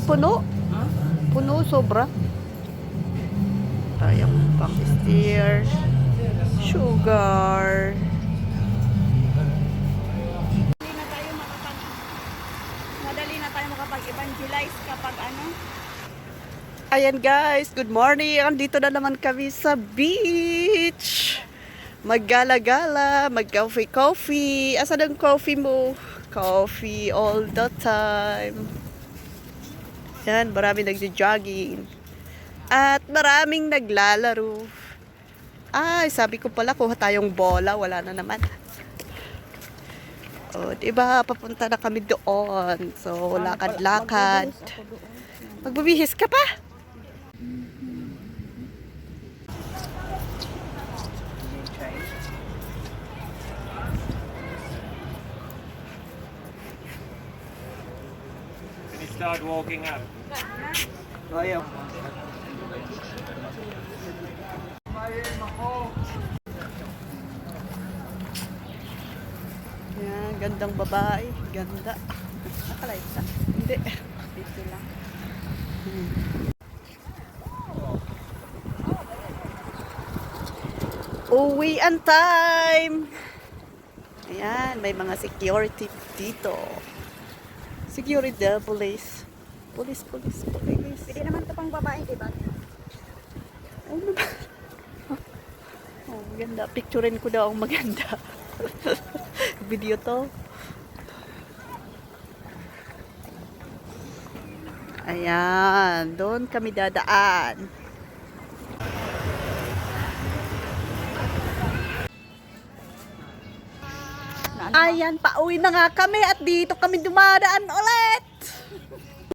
puno. Puno, sobra. Tayong pang-steer. Sugar. Madali na tayo makapag-evangelize kapag ano. Ayan guys, good morning. Andito na naman kami sa beach. Maggala-gala, mag-coffee-coffee. Asan ang coffee mo? Coffee all the time. Yan, maraming nagjo-jogging. At maraming naglalaro. Ay, sabi ko pala, kuha tayong bola. Wala na naman. O, diba, papunta na kami doon. So, lakad-lakad. Magbibihis ka pa? Can you start walking up? Ayaw. Yan, gandang babae. Ganda. Nakalive ka? Hindi. Dito lang. Uwian time! Ayan, may mga security dito. Security, police. Police. Pwede naman ito pang babae, diba? Ano ba? Oh, maganda. Picturein ko daw ang maganda. Video to. Ayan, doon kami dadaan. Ayan, pauwi na nga kami at dito kami dumadaan ulit.